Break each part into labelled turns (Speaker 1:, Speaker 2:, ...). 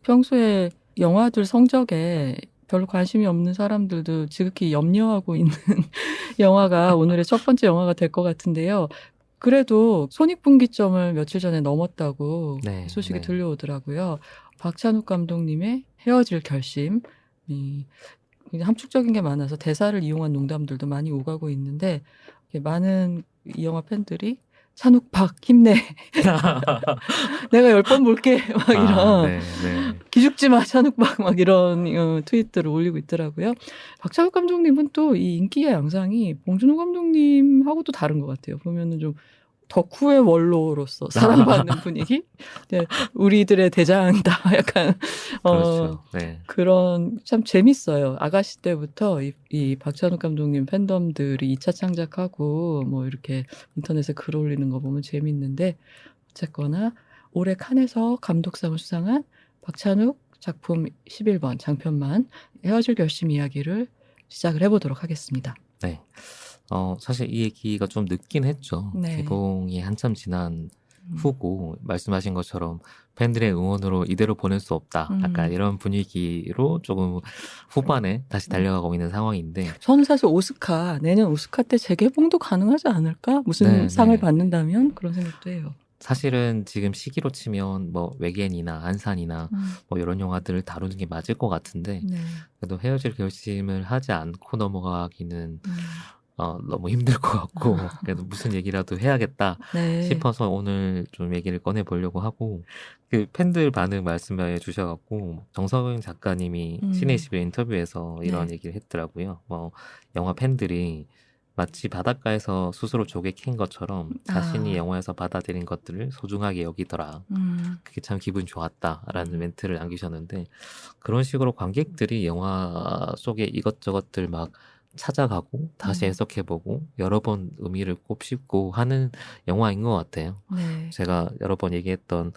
Speaker 1: 평소에 영화들 성적에 별로 관심이 없는 사람들도 지극히 염려하고 있는 영화가 오늘의 첫 번째 영화가 될 것 같은데요. 그래도 손익분기점을 며칠 전에 넘었다고
Speaker 2: 네,
Speaker 1: 소식이
Speaker 2: 네.
Speaker 1: 들려오더라고요. 박찬욱 감독님의 헤어질 결심. 굉장히 함축적인 게 많아서 대사를 이용한 농담들도 많이 오가고 있는데 많은 이 영화 팬들이 찬욱 박 힘내. 내가 10번 볼게. 막
Speaker 2: 아,
Speaker 1: 이런
Speaker 2: 네, 네.
Speaker 1: 기죽지 마 찬욱 박 막 이런 트윗들을 올리고 있더라고요. 박찬욱 감독님은 또 이 인기의 양상이 봉준호 감독님하고도 다른 것 같아요. 보면은 좀 덕후의 원로로서 사랑받는 분위기? 네, 우리들의 대장이다. 약간,
Speaker 2: 그렇죠. 네.
Speaker 1: 그런, 참 재밌어요. 아가씨 때부터 이 박찬욱 감독님 팬덤들이 2차 창작하고, 뭐, 이렇게 인터넷에 글 올리는 거 보면 재밌는데, 어쨌거나, 올해 칸에서 감독상을 수상한 박찬욱 작품 11번 장편만 헤어질 결심 이야기를 시작을 해보도록 하겠습니다.
Speaker 2: 네. 사실 이 얘기가 좀 늦긴 했죠.
Speaker 1: 네.
Speaker 2: 개봉이 한참 지난 후고, 말씀하신 것처럼 팬들의 응원으로 이대로 보낼 수 없다. 약간
Speaker 1: 음.
Speaker 2: 이런 분위기로 조금 후반에 다시 달려가고 있는 상황인데,
Speaker 1: 저는 사실 내년 오스카 때 재개봉도 가능하지 않을까? 무슨
Speaker 2: 네,
Speaker 1: 상을
Speaker 2: 네.
Speaker 1: 받는다면? 그런 생각도 해요.
Speaker 2: 사실은 지금 시기로 치면 뭐 외계인이나 안산이나
Speaker 1: 음,
Speaker 2: 뭐 이런 영화들을 다루는 게 맞을 것 같은데,
Speaker 1: 네.
Speaker 2: 그래도 헤어질 결심을 하지 않고 넘어가기는
Speaker 1: 음,
Speaker 2: 너무 힘들 것 같고, 그래도 무슨 얘기라도 해야겠다
Speaker 1: 네.
Speaker 2: 싶어서 오늘 좀 얘기를 꺼내 보려고 하고, 그 팬들 반응 말씀해 주셔갖고, 정서영 작가님이 신의
Speaker 1: 음,
Speaker 2: 21 인터뷰에서 이런
Speaker 1: 네.
Speaker 2: 얘기를 했더라고요. 영화 팬들이 마치 바닷가에서 스스로 조개 캔 것처럼 자신이
Speaker 1: 아,
Speaker 2: 영화에서 받아들인 것들을 소중하게 여기더라.
Speaker 1: 음,
Speaker 2: 그게 참 기분 좋았다라는
Speaker 1: 음,
Speaker 2: 멘트를 남기셨는데, 그런 식으로 관객들이 영화 속에 이것저것들 막 찾아가고 다시
Speaker 1: 음,
Speaker 2: 해석해보고 여러 번 의미를 곱씹고 하는 영화인 것 같아요.
Speaker 1: 네.
Speaker 2: 제가 여러 번 얘기했던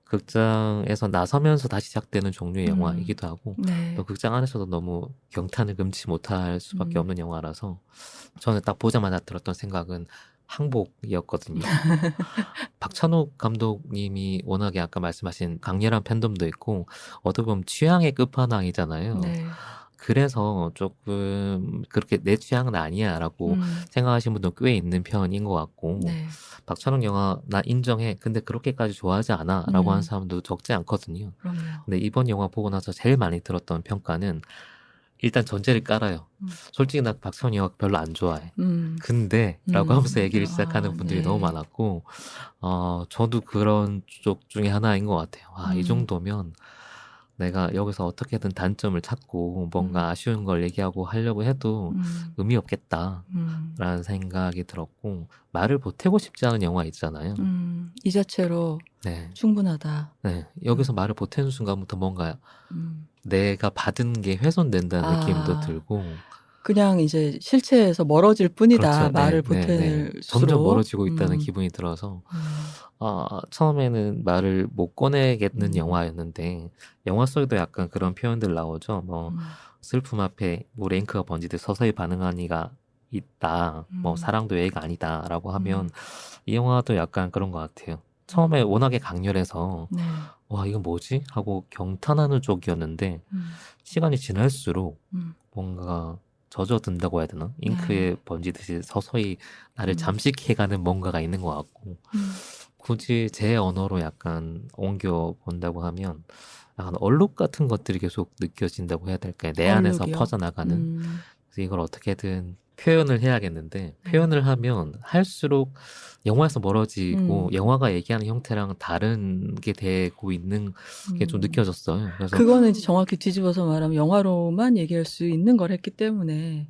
Speaker 2: 극장에서 나서면서 다시 시작되는 종류의
Speaker 1: 음,
Speaker 2: 영화이기도 하고, 또
Speaker 1: 네.
Speaker 2: 극장 안에서도 너무 경탄을 금치 못할 수밖에
Speaker 1: 음,
Speaker 2: 없는 영화라서 저는 딱 보자마자 들었던 생각은 항복이었거든요. 박찬욱 감독님이 워낙에 아까 말씀하신 강렬한 팬덤도 있고 어떻게 보면 취향의 끝판왕이잖아요.
Speaker 1: 네.
Speaker 2: 그래서 조금 그렇게 내 취향은 아니야라고
Speaker 1: 음,
Speaker 2: 생각하시는 분도 꽤 있는 편인 것 같고,
Speaker 1: 네.
Speaker 2: 박찬욱 영화 나 인정해. 근데 그렇게까지 좋아하지 않아라고 하는
Speaker 1: 음,
Speaker 2: 사람도 적지 않거든요.
Speaker 1: 그럼요.
Speaker 2: 근데 이번 영화 보고 나서 제일 많이 들었던 평가는 일단 전제를 깔아요.
Speaker 1: 음,
Speaker 2: 솔직히 나 박찬욱 영화 별로 안 좋아해.
Speaker 1: 음,
Speaker 2: 근데 라고 하면서 얘기를 시작하는
Speaker 1: 아,
Speaker 2: 분들이 너무
Speaker 1: 네.
Speaker 2: 많았고, 저도 그런 쪽 중에 하나인 것 같아요. 이
Speaker 1: 음,
Speaker 2: 정도면 내가 여기서 어떻게든 단점을 찾고
Speaker 1: 음,
Speaker 2: 뭔가 아쉬운 걸 얘기하고 하려고 해도
Speaker 1: 음,
Speaker 2: 의미 없겠다라는
Speaker 1: 음,
Speaker 2: 생각이 들었고, 말을 보태고 싶지 않은 영화 있잖아요.
Speaker 1: 이 자체로
Speaker 2: 네.
Speaker 1: 충분하다.
Speaker 2: 네.
Speaker 1: 음,
Speaker 2: 여기서 말을 보태는 순간부터 뭔가
Speaker 1: 음.
Speaker 2: 내가 받은 게 훼손된다는 느낌도
Speaker 1: 아,
Speaker 2: 들고,
Speaker 1: 그냥 이제 실체에서 멀어질 뿐이다.
Speaker 2: 그렇죠.
Speaker 1: 말을
Speaker 2: 네, 네, 네. 점점
Speaker 1: 보탤수록.
Speaker 2: 멀어지고 있다는 기분이 들어서,
Speaker 1: 음,
Speaker 2: 처음에는 말을 못 꺼내겠는
Speaker 1: 음,
Speaker 2: 영화였는데, 영화 속에도 약간 그런 표현들 나오죠.
Speaker 1: 음,
Speaker 2: 슬픔 앞에 레인크가 번지듯 서서히 반응하는 이가 있다.
Speaker 1: 음,
Speaker 2: 사랑도 예의가 아니다. 라고 하면,
Speaker 1: 음,
Speaker 2: 이 영화도 약간 그런 것 같아요. 처음에 워낙에 강렬해서,
Speaker 1: 네.
Speaker 2: 와, 이건 뭐지? 하고 경탄하는 쪽이었는데,
Speaker 1: 음,
Speaker 2: 시간이 지날수록
Speaker 1: 음,
Speaker 2: 뭔가 젖어든다고 해야 되나?
Speaker 1: 네.
Speaker 2: 잉크에 번지듯이 서서히 나를
Speaker 1: 음,
Speaker 2: 잠식해가는 뭔가가 있는 것 같고,
Speaker 1: 음,
Speaker 2: 굳이 제 언어로 약간 옮겨 본다고 하면, 약간 얼룩 같은 것들이 계속 느껴진다고 해야 될까요? 내 안에서
Speaker 1: 얼룩이요.
Speaker 2: 퍼져나가는.
Speaker 1: 음,
Speaker 2: 그래서 이걸 어떻게든 표현을 해야겠는데,
Speaker 1: 네.
Speaker 2: 표현을 하면 할수록 영화에서 멀어지고,
Speaker 1: 음,
Speaker 2: 영화가 얘기하는 형태랑 다른 게 되고 있는 게 좀
Speaker 1: 음.
Speaker 2: 느껴졌어요. 그래서,
Speaker 1: 그거는 이제 정확히 뒤집어서 말하면 영화로만 얘기할 수 있는 걸 했기 때문에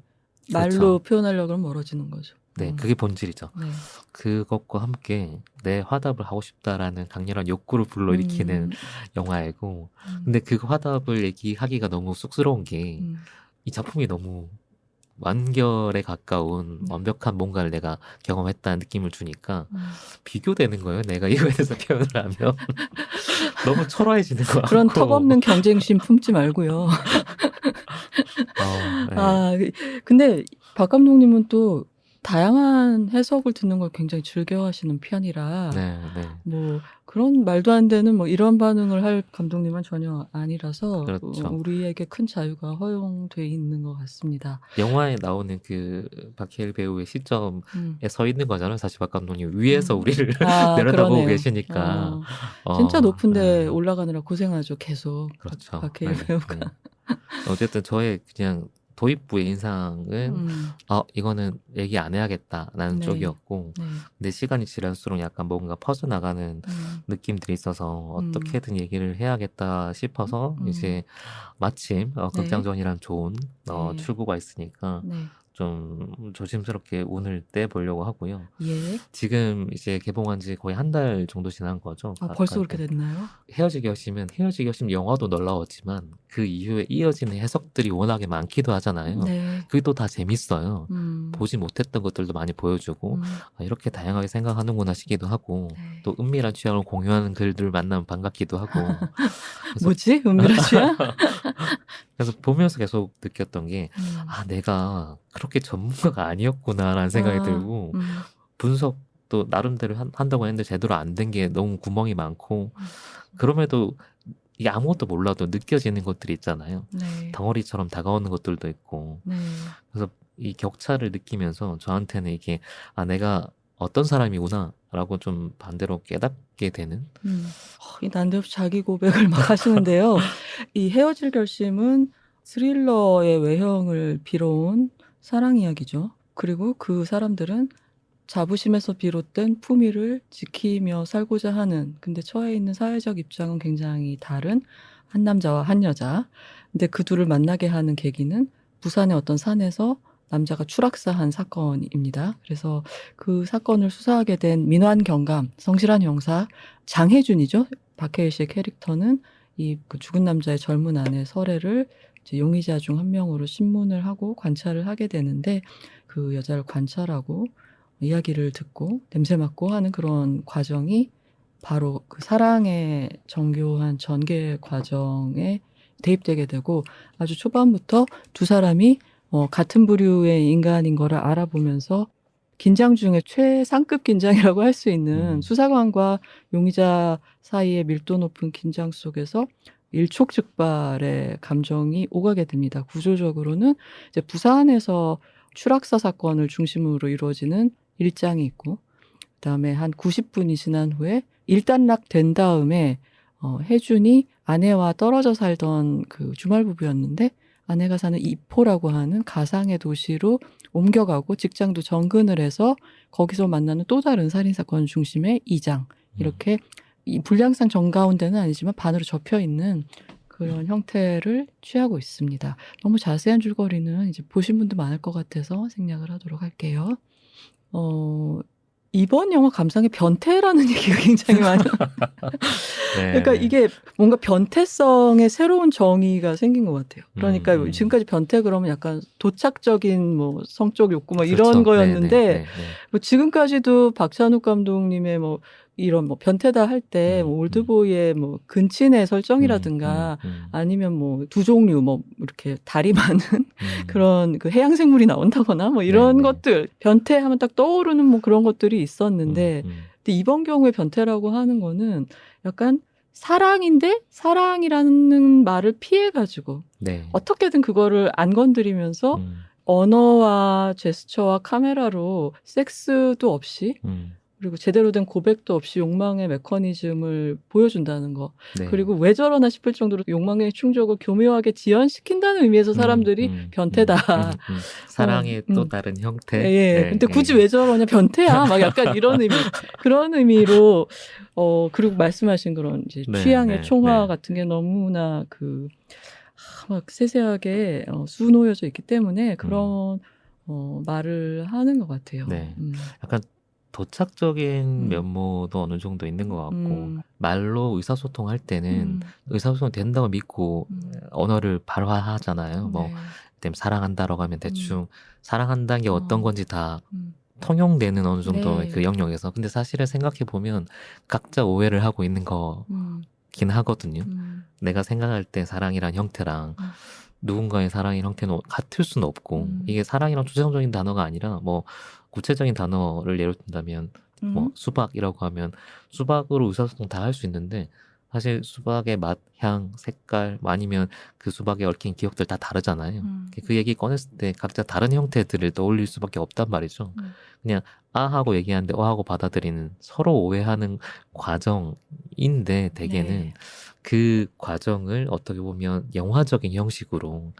Speaker 1: 말로
Speaker 2: 그렇죠.
Speaker 1: 표현하려고 그러면 멀어지는 거죠.
Speaker 2: 네, 그게 본질이죠.
Speaker 1: 네.
Speaker 2: 그것과 함께 내 화답을 하고 싶다라는 강렬한 욕구를 불러일으키는
Speaker 1: 음,
Speaker 2: 영화이고,
Speaker 1: 음,
Speaker 2: 근데 그 화답을 얘기하기가 너무 쑥스러운 게,
Speaker 1: 음,
Speaker 2: 이 작품이 너무 완결에 가까운
Speaker 1: 네.
Speaker 2: 완벽한 뭔가를 내가 경험했다는 느낌을 주니까
Speaker 1: 음.
Speaker 2: 비교되는 거예요. 내가 이거에 대해서 표현을 하면 너무 초라해지는 것
Speaker 1: 그런
Speaker 2: 같고.
Speaker 1: 턱없는 경쟁심 품지 말고요.
Speaker 2: 네,
Speaker 1: 아, 근데 박 감독님은 또 다양한 해석을 듣는 걸 굉장히 즐겨 하시는 편이라,
Speaker 2: 네, 네.
Speaker 1: 뭐, 그런 말도 안 되는 뭐 이런 반응을 할 감독님은 전혀 아니라서
Speaker 2: 그렇죠.
Speaker 1: 우리에게 큰 자유가 허용돼 있는 것 같습니다.
Speaker 2: 영화에 나오는 그 박해일 배우의 시점에 서 있는 거잖아요. 사실 박 감독님 위에서 우리를 내려다보고
Speaker 1: 그러네요.
Speaker 2: 계시니까.
Speaker 1: 진짜 높은데
Speaker 2: 네.
Speaker 1: 올라가느라 고생하죠. 계속
Speaker 2: 그렇죠.
Speaker 1: 박해일
Speaker 2: 네,
Speaker 1: 배우가.
Speaker 2: 네. 어쨌든 저의 그냥 도입부의 인상은 이거는 얘기 안 해야겠다라는
Speaker 1: 네.
Speaker 2: 쪽이었고
Speaker 1: 네.
Speaker 2: 근데 시간이 지날수록 약간 뭔가 퍼져나가는 느낌들이 있어서 어떻게든 얘기를 해야겠다 싶어서 이제 마침
Speaker 1: 네.
Speaker 2: 극장전이란 좋은
Speaker 1: 네.
Speaker 2: 출구가 있으니까
Speaker 1: 네.
Speaker 2: 좀 조심스럽게 운을 떼보려고 하고요.
Speaker 1: 예.
Speaker 2: 지금 이제 개봉한 지 거의 한 달 정도 지난 거죠.
Speaker 1: 벌써
Speaker 2: 가까이.
Speaker 1: 그렇게 됐나요?
Speaker 2: 헤어지기 결심은 헤어지기 결심 영화도 놀라웠지만 그 이후에 이어지는 해석들이 워낙에 많기도 하잖아요.
Speaker 1: 네.
Speaker 2: 그게 또 다 재밌어요. 보지 못했던 것들도 많이 보여주고 이렇게 다양하게 생각하는구나 싶기도 하고
Speaker 1: 네.
Speaker 2: 또 은밀한 취향을 공유하는 글들을 만나면 반갑기도 하고
Speaker 1: 뭐지? 은밀한 취향?
Speaker 2: 그래서 보면서 계속 느꼈던 게 내가 그렇게 전문가가 아니었구나라는 생각이 들고 분석도 나름대로 한다고 했는데 제대로 안 된 게 너무 구멍이 많고 그럼에도 이게 아무것도 몰라도 느껴지는 것들이 있잖아요.
Speaker 1: 네.
Speaker 2: 덩어리처럼 다가오는 것들도 있고
Speaker 1: 네.
Speaker 2: 그래서 이 격차를 느끼면서 저한테는 이게 내가 어떤 사람이구나 라고 좀 반대로 깨닫게 되는
Speaker 1: 이 난데없이 자기 고백을 막 하시는데요. 이 헤어질 결심은 스릴러의 외형을 빌어온 사랑 이야기죠. 그리고 그 사람들은 자부심에서 비롯된 품위를 지키며 살고자 하는, 근데 처해 있는 사회적 입장은 굉장히 다른 한 남자와 한 여자. 근데 그 둘을 만나게 하는 계기는 부산의 어떤 산에서 남자가 추락사한 사건입니다. 그래서 그 사건을 수사하게 된 민환 경감, 성실한 형사 장혜준이죠. 박해일 씨의 캐릭터는 그 죽은 남자의 젊은 아내 설애를 이제 용의자 중 한 명으로 신문을 하고 관찰을 하게 되는데 그 여자를 관찰하고 이야기를 듣고 냄새 맡고 하는 그런 과정이 바로 그 사랑의 정교한 전개 과정에 대입되게 되고 아주 초반부터 두 사람이 같은 부류의 인간인 거를 알아보면서 긴장 중에 최상급 긴장이라고 할 수 있는 수사관과 용의자 사이의 밀도 높은 긴장 속에서 일촉즉발의 감정이 오가게 됩니다. 구조적으로는 이제 부산에서 추락사 사건을 중심으로 이루어지는 일장이 있고 그다음에 한 90분이 지난 후에 일단락 된 다음에 혜준이 아내와 떨어져 살던 그 주말 부부였는데 아내가 사는 이포라고 하는 가상의 도시로 옮겨가고 직장도 정근을 해서 거기서 만나는 또 다른 살인사건 중심의 2장 이렇게 이 불량상 정가운데는 아니지만 반으로 접혀있는 그런 형태를 취하고 있습니다. 너무 자세한 줄거리는 이제 보신 분도 많을 것 같아서 생략을 하도록 할게요. 이번 영화 감상에 변태라는 얘기가 굉장히 많아요. 그러니까 이게 뭔가 변태성의 새로운 정의가 생긴 것 같아요. 그러니까 지금까지 변태 그러면 약간 도착적인 뭐 성적 욕구 뭐
Speaker 2: 그렇죠.
Speaker 1: 이런 거였는데
Speaker 2: 네.
Speaker 1: 뭐 지금까지도 박찬욱 감독님의 뭐 이런 뭐 변태다 할 때 뭐 올드보이의 뭐 근친의 설정이라든가 아니면 뭐 두 종류 뭐 이렇게 다리 많은 그런 그 해양 생물이 나온다거나 뭐 이런 것들 변태하면 딱 떠오르는 뭐 그런 것들이 있었는데 근데 이번 경우에 변태라고 하는 거는 약간 사랑인데 사랑이라는 말을 피해가지고 어떻게든 그거를 안 건드리면서 언어와 제스처와 카메라로 섹스도 없이 그리고 제대로 된 고백도 없이 욕망의 메커니즘을 보여준다는 거. 그리고 왜 저러나 싶을 정도로 욕망의 충족을 교묘하게 지연시킨다는 의미에서 사람들이 변태다.
Speaker 2: 사랑의 또 다른 형태.
Speaker 1: 예. 근데 굳이 왜 저러냐 변태야. 막 약간 이런 의미. 그런 의미로 그리고 말씀하신 그런 이제 취향의 총화 같은 게 너무나 막 세세하게 수놓여져 있기 때문에 그런 말을 하는 것 같아요.
Speaker 2: 약간 도착적인 면모도 어느 정도 있는 것 같고 말로 의사소통할 때는 의사소통 된다고 믿고 언어를 발화하잖아요. 뭐 사랑한다라고 하면 대충 사랑한다는 게 어떤 건지 다 통용되는 어느 정도의 그 영역에서 근데 사실은 생각해 보면 각자 오해를 하고 있는 거긴 하거든요. 내가 생각할 때 사랑이란 형태랑 누군가의 사랑의 형태는 같을 수는 없고 이게 사랑이란 추상적인 단어가 아니라 뭐 구체적인 단어를 예로 든다면 뭐 수박이라고 하면 수박으로 의사소통 다 할 수 있는데 사실 수박의 맛, 향, 색깔, 뭐 아니면 그 수박에 얽힌 기억들 다 다르잖아요. 그 얘기 꺼냈을 때 각자 다른 형태들을 떠올릴 수밖에 없단 말이죠. 그냥 아 하고 얘기하는데 어 하고 받아들이는 서로 오해하는 과정인데 대개는
Speaker 1: 네.
Speaker 2: 그 과정을 어떻게 보면 영화적인 형식으로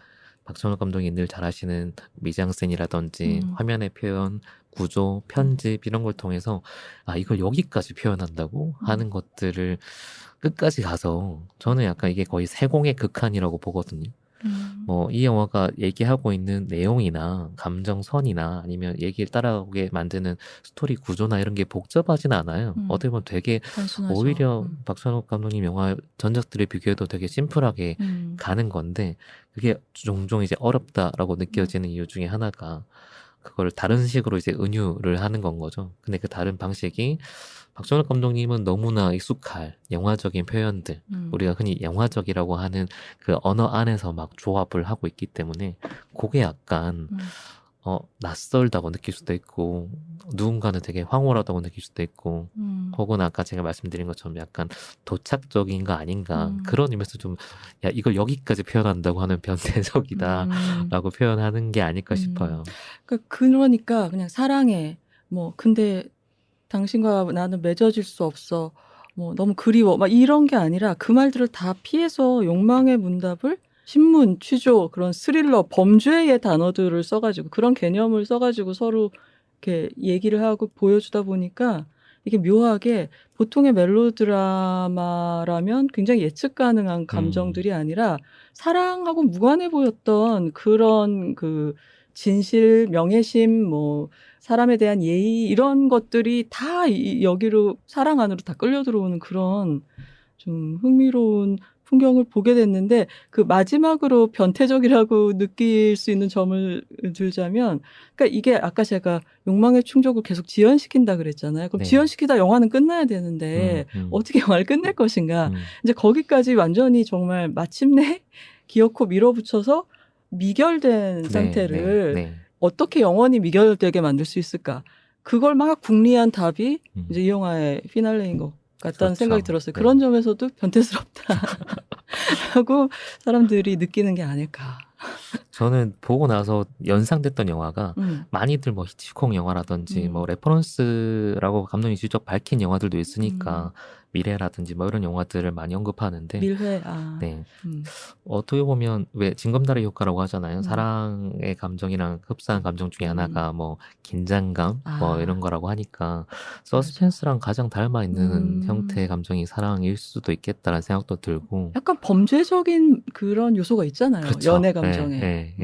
Speaker 2: 박찬욱 감독이 늘 잘하시는 미장센이라든지 화면의 표현, 구조, 편집 이런 걸 통해서 아 이걸 여기까지 표현한다고 하는 것들을 끝까지 가서 저는 약간 이게 거의 세공의 극한이라고 보거든요. 뭐 이 영화가 얘기하고 있는 내용이나 감정선이나 아니면 얘기를 따라오게 만드는 스토리 구조나 이런 게 복잡하진 않아요. 어떻게 보면 되게
Speaker 1: 단순하죠.
Speaker 2: 오히려 박찬욱 감독님 영화 전작들에 비교해도 되게 심플하게 가는 건데 그게 종종 이제 어렵다라고 느껴지는 이유 중에 하나가 그걸 다른 식으로 이제 은유를 하는 건 거죠. 근데 그 다른 방식이 박찬욱 감독님은 너무나 익숙할 영화적인 표현들, 우리가 흔히 영화적이라고 하는 그 언어 안에서 막 조합을 하고 있기 때문에 그게 약간 낯설다고 느낄 수도 있고 누군가는 되게 황홀하다고 느낄 수도 있고 혹은 아까 제가 말씀드린 것처럼 약간 도착적인 거 아닌가 그런 의미에서 좀 야 이걸 여기까지 표현한다고 하는 변태적이다라고 표현하는 게 아닐까 싶어요.
Speaker 1: 그러니까 그냥 사랑해. 뭐 근데 당신과 나는 맺어질 수 없어. 뭐 너무 그리워. 막 이런 게 아니라 그 말들을 다 피해서 욕망의 문답을 신문, 취조, 그런 스릴러, 범죄의 단어들을 써가지고 그런 개념을 써가지고 서로 이렇게 얘기를 하고 보여주다 보니까 이게 묘하게 보통의 멜로드라마라면 굉장히 예측 가능한 감정들이 아니라 사랑하고 무관해 보였던 그런 그 진실, 명예심, 뭐 사람에 대한 예의 이런 것들이 다 여기로 사랑 안으로 다 끌려 들어오는 그런 좀 흥미로운 풍경을 보게 됐는데 그 마지막으로 변태적이라고 느낄 수 있는 점을 들자면 그러니까 이게 아까 제가 욕망의 충족을 계속 지연시킨다 그랬잖아요. 그럼
Speaker 2: 네.
Speaker 1: 지연시키다 영화는 끝나야 되는데 어떻게 영화를 끝낼 것인가. 이제 거기까지 완전히 정말 마침내 기어코 밀어붙여서 미결된 상태를 어떻게 영원히 미결되게 만들 수 있을까? 그걸 막 궁리한 답이 이제 이 영화의 피날레인 것 같다는 생각이 들었어요. 그런 점에서도 변태스럽다라고 사람들이 느끼는 게 아닐까.
Speaker 2: 저는 보고 나서 연상됐던 영화가 많이들 뭐 히치콕 영화라든지 뭐 레퍼런스라고 감독이 직접 밝힌 영화들도 있으니까 미래라든지 뭐 이런 영화들을 많이 언급하는데
Speaker 1: 밀회
Speaker 2: 네. 어떻게 보면 왜 징검다리 효과라고 하잖아요. 사랑의 감정이랑 흡사한 감정 중에 하나가 뭐 긴장감 뭐 이런 거라고 하니까 서스펜스랑 가장 닮아 있는 형태의 감정이 사랑일 수도 있겠다라는 생각도 들고
Speaker 1: 약간 범죄적인 그런 요소가 있잖아요.
Speaker 2: 그렇죠.
Speaker 1: 연애 감정에.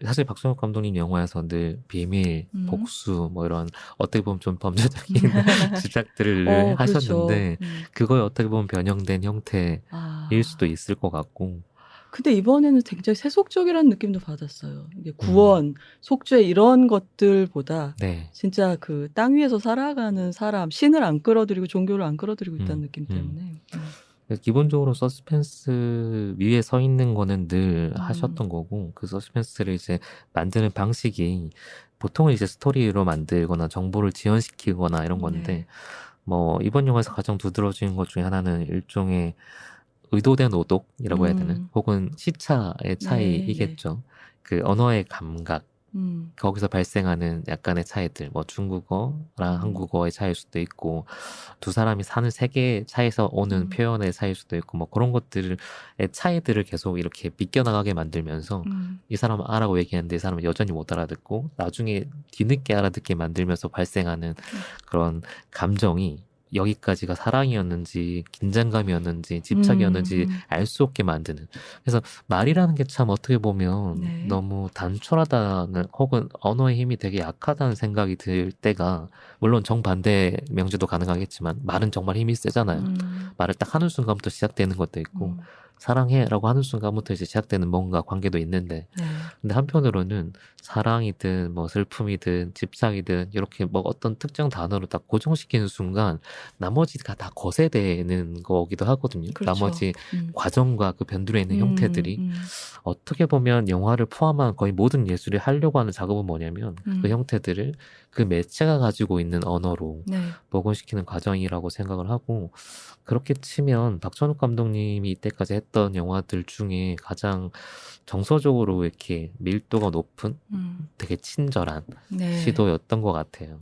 Speaker 2: 사실 박찬욱 감독님 영화에서 늘 비밀, 복수 뭐 이런 어떻게 보면 좀 범죄적인 집착들을 하셨는데
Speaker 1: 그렇죠.
Speaker 2: 그거에 어떻게 보면 변형된 형태일 수도 있을 것 같고
Speaker 1: 근데 이번에는 굉장히 세속적이라는 느낌도 받았어요. 이게 구원, 속죄 이런 것들보다 진짜 그 땅 위에서 살아가는 사람, 신을 안 끌어들이고 종교를 안 끌어들이고 있다는 느낌 때문에.
Speaker 2: 기본적으로 서스펜스 위에 서 있는 거는 늘 하셨던 거고 그 서스펜스를 이제 만드는 방식이 보통은 이제 스토리로 만들거나 정보를 지연시키거나 이런 건데 뭐 이번 영화에서 가장 두드러진 것 중에 하나는 일종의 의도된 오독이라고 해야 되나? 혹은 시차의 차이이겠죠. 그 언어의 감각, 거기서 발생하는 약간의 차이들, 뭐 중국어랑 한국어의 차이일 수도 있고, 두 사람이 사는 세계의 차이에서 오는 표현의 차이일 수도 있고, 뭐 그런 것들의 차이들을 계속 이렇게 비껴나가게 만들면서 이 사람은 아라고 얘기하는데 이 사람은 여전히 못 알아듣고, 나중에 뒤늦게 알아듣게 만들면서 발생하는 그런 감정이 여기까지가 사랑이었는지 긴장감이었는지 집착이었는지 알 수 없게 만드는 그래서 말이라는 게 참 어떻게 보면 너무 단촐하다는 혹은 언어의 힘이 되게 약하다는 생각이 들 때가 물론 정반대 명제도 가능하겠지만 말은 정말 힘이 세잖아요. 말을 딱 하는 순간부터 시작되는 것도 있고 사랑해라고 하는 순간부터 이제 시작되는 뭔가 관계도 있는데,
Speaker 1: 네.
Speaker 2: 근데 한편으로는 사랑이든 뭐 슬픔이든 집착이든 이렇게 뭐 어떤 특정 단어로 딱 고정시키는 순간 나머지가 다 거세되는 거기도 하거든요.
Speaker 1: 그렇죠.
Speaker 2: 나머지 과정과 그 변두리에 있는
Speaker 1: 음,
Speaker 2: 형태들이 어떻게 보면 영화를 포함한 거의 모든 예술이 하려고 하는 작업은 뭐냐면 그 형태들을 그 매체가 가지고 있는 언어로
Speaker 1: 네.
Speaker 2: 복원시키는 과정이라고 생각을 하고, 그렇게 치면 박찬욱 감독님이 이때까지 했던 영화들 중에 가장 정서적으로 이렇게 밀도가 높은 되게 친절한
Speaker 1: 네.
Speaker 2: 시도였던 것 같아요.